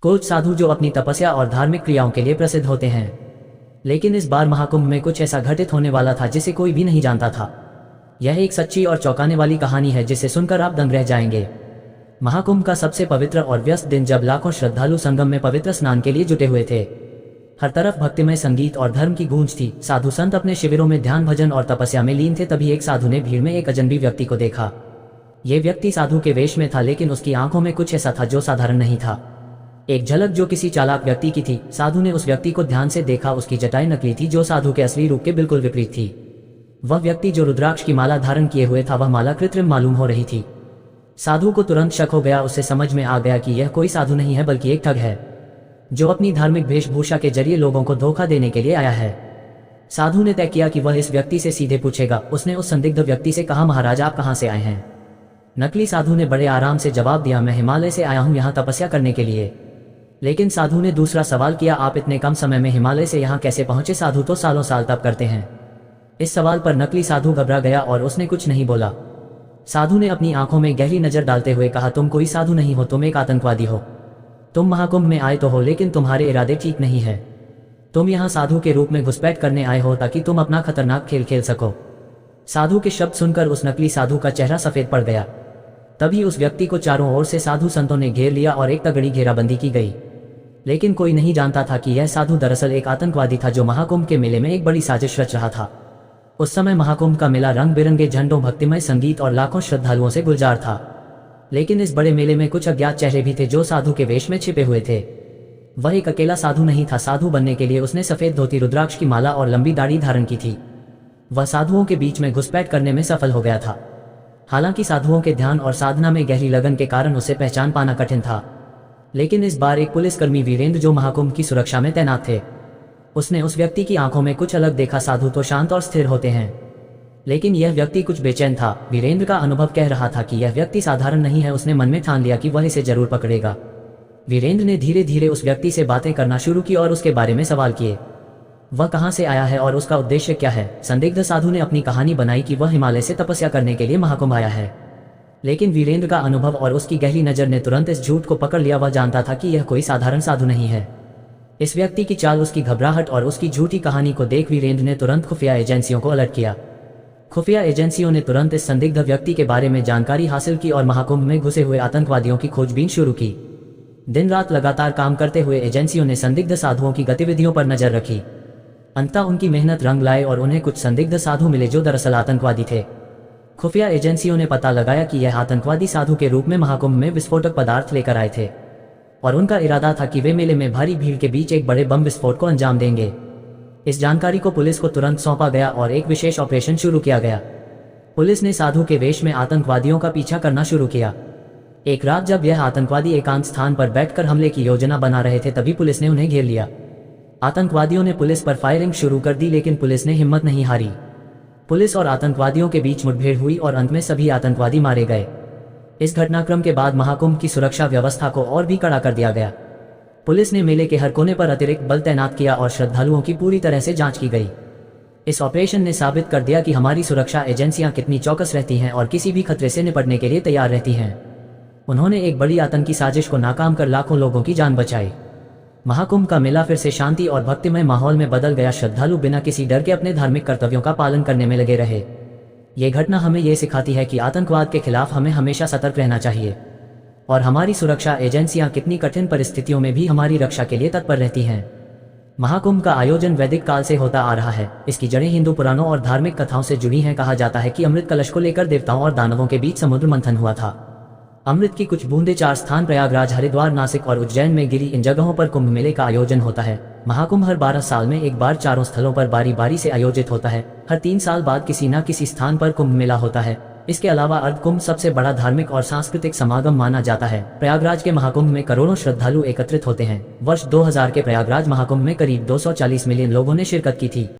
कुछ साधु जो अपनी तपस्या और धार्मिक क्रियाओं के लिए प्रसिद्ध होते हैं। लेकिन इस बार महाकुंभ में कुछ ऐसा घटित होने वाला था जिसे कोई भी नहीं जानता था। यह एक सच्ची और चौंकाने वाली कहानी है जिसे सुनकर आप दंग रह जाएंगे। महाकुंभ का सबसे पवित्र और व्यस्त दिन, जब लाखों श्रद्धालु संगम में पवित्र स्नान के लिए जुटे हुए थे। हर तरफ भक्तिमय संगीत और धर्म की गूंज थी। साधु संत अपने शिविरों में ध्यान, भजन और तपस्या में लीन थे। तभी एक साधु ने भीड़ में एक अजनबी व्यक्ति को देखा। ये व्यक्ति साधु के वेश में था, लेकिन उसकी आंखों में कुछ ऐसा था जो साधारण नहीं था। एक झलक जो किसी चालाक व्यक्ति की थी। साधु ने उस व्यक्ति को ध्यान से देखा। उसकी जटाएं नकली थी, जो साधु के असली रूप के बिल्कुल विपरीत थी। वह व्यक्ति जो रुद्राक्ष की माला धारण किए हुए था, वह माला कृत्रिम मालूम हो रही थी। साधु को तुरंत शक हो गया। उसे समझ में आ गया कि यह कोई साधु नहीं है, बल्कि एक ठग है जो अपनी धार्मिक वेशभूषा के जरिए लोगों को धोखा देने के लिए आया है। साधु ने तय किया कि वह इस व्यक्ति से सीधे पूछेगा। उसने उस संदिग्ध व्यक्ति से कहा, महाराज आप कहाँ से आए हैं? नकली साधु ने बड़े आराम से जवाब दिया, मैं हिमालय से आया हूँ, यहाँ तपस्या करने के लिए। लेकिन साधु ने दूसरा सवाल किया, आप इतने कम समय में हिमालय से यहाँ कैसे पहुंचे? साधु तो सालों साल तप करते हैं। इस सवाल पर नकली साधु घबरा गया और उसने कुछ नहीं बोला। साधु ने अपनी आंखों में गहरी नजर डालते हुए कहा, तुम कोई साधु नहीं हो, तुम एक आतंकवादी हो। तुम महाकुंभ में आए तो हो, लेकिन तुम्हारे इरादे ठीक नहीं है। तुम यहाँ साधु के रूप में घुसपैठ करने आए हो ताकि तुम अपना खतरनाक खेल खेल सको। साधु के शब्द सुनकर उस नकली साधु का चेहरा सफेद पड़ गया। तभी उस व्यक्ति को चारों ओर से साधु संतों ने घेर लिया और एक तगड़ी घेराबंदी की गई। लेकिन कोई नहीं जानता था कि यह साधु दरअसल एक आतंकवादी था जो महाकुंभ के मेले में एक बड़ी साजिश रच रहा था। उस समय महाकुंभ का मेला रंग बिरंगे झंडों, भक्तिमय संगीत और लाखों श्रद्धालुओं से गुलजार था। लेकिन इस बड़े मेले में कुछ अज्ञात चेहरे भी थे जो साधु के वेश में छिपे हुए थे। वह एक अकेला साधु नहीं था। साधु बनने के लिए उसने सफेद धोती, रुद्राक्ष की माला और लंबी दाढ़ी धारण की थी। वह साधुओं के बीच में घुसपैठ करने में सफल हो गया था। हालांकि साधुओं के ध्यान और साधना में गहरी लगन के कारण उसे पहचान पाना कठिन था। लेकिन इस बार एक पुलिसकर्मी वीरेंद्र, जो महाकुंभ की सुरक्षा में तैनात थे, उसने उस व्यक्ति की आंखों में कुछ अलग देखा। साधु तो शांत और स्थिर होते हैं, लेकिन यह व्यक्ति कुछ बेचैन था। वीरेंद्र का अनुभव कह रहा था कि यह व्यक्ति साधारण नहीं है। उसने मन में ठान लिया कि वह इसे जरूर पकड़ेगा। वीरेंद्र ने धीरे धीरे उस व्यक्ति से बातें करना शुरू की और उसके बारे में सवाल किए। वह कहाँ से आया है और उसका उद्देश्य क्या है? संदिग्ध साधु ने अपनी कहानी बनाई कि वह हिमालय से तपस्या करने के लिए महाकुंभ आया है। लेकिन वीरेंद्र का अनुभव और उसकी गहरी नजर ने तुरंत इस झूठ को पकड़ लिया। वह जानता था कि यह कोई साधारण साधु नहीं है। इस व्यक्ति की चाल, उसकी घबराहट और उसकी झूठी कहानी को देख वीरेंद्र ने तुरंत खुफिया एजेंसियों को अलर्ट किया। खुफिया एजेंसियों ने तुरंत इस संदिग्ध व्यक्ति के बारे में जानकारी हासिल की और महाकुंभ में घुसे हुए आतंकवादियों की खोजबीन शुरू की। दिन रात लगातार काम करते हुए एजेंसियों ने संदिग्ध साधुओं की गतिविधियों पर नजर रखी। अंततः उनकी मेहनत रंग लाए और उन्हें कुछ संदिग्ध साधु मिले जो दरअसल आतंकवादी थे। खुफिया एजेंसियों ने पता लगाया कि यह आतंकवादी साधु के रूप में महाकुंभ में विस्फोटक पदार्थ लेकर आए थे और उनका इरादा था कि वे मेले में भारी भीड़ के बीच एक बड़े बम विस्फोट को अंजाम देंगे। इस जानकारी को पुलिस को तुरंत सौंपा गया और एक विशेष ऑपरेशन शुरू किया गया। पुलिस ने साधु के वेश में आतंकवादियों का पीछा करना शुरू किया। एक रात जब यह आतंकवादी एकांत स्थान पर बैठकर हमले की योजना बना रहे थे, तभी पुलिस ने उन्हें घेर लिया। आतंकवादियों ने पुलिस पर फायरिंग शुरू कर दी, लेकिन पुलिस ने हिम्मत नहीं हारी। पुलिस और आतंकवादियों के बीच मुठभेड़ हुई और अंत में सभी आतंकवादी मारे गए। इस घटनाक्रम के बाद महाकुंभ की सुरक्षा व्यवस्था को और भी कड़ा कर दिया गया। पुलिस ने मेले के हर कोने पर अतिरिक्त बल तैनात किया और श्रद्धालुओं की पूरी तरह से जांच की गई। इस ऑपरेशन ने साबित कर दिया कि हमारी सुरक्षा एजेंसियां कितनी चौकस रहती हैं और किसी भी खतरे से निपटने के लिए तैयार रहती हैं। उन्होंने एक बड़ी आतंकी साजिश को नाकाम कर लाखों लोगों की जान बचाई। महाकुंभ का मेला फिर से शांति और भक्तिमय माहौल में बदल गया। श्रद्धालु बिना किसी डर के अपने धार्मिक कर्तव्यों का पालन करने में लगे रहे। ये घटना हमें ये सिखाती है कि आतंकवाद के खिलाफ हमें हमेशा सतर्क रहना चाहिए और हमारी सुरक्षा एजेंसियां कितनी कठिन परिस्थितियों में भी हमारी रक्षा के लिए तत्पर रहती हैं। महाकुंभ का आयोजन वैदिक काल से होता आ रहा है। इसकी जड़ें हिंदू पुराणों और धार्मिक कथाओं से जुड़ी हैं। कहा जाता है कि अमृत कलश को लेकर देवताओं और दानवों के बीच समुद्र मंथन हुआ था। अमृत की कुछ बूंदे 4 स्थान प्रयागराज, हरिद्वार, नासिक और उज्जैन में गिरी। इन जगहों पर कुंभ मेले का आयोजन होता है। महाकुंभ हर 12 साल में एक बार चारों स्थलों पर बारी बारी से आयोजित होता है। हर 3 साल बाद किसी न किसी स्थान पर कुंभ मेला होता है। इसके अलावा अर्ध कुंभ सबसे बड़ा धार्मिक और सांस्कृतिक समागम माना जाता है। प्रयागराज के महाकुंभ में करोड़ों श्रद्धालु एकत्रित होते हैं। वर्ष 2000 के प्रयागराज महाकुंभ में करीब 240 मिलियन लोगों ने शिरकत की थी।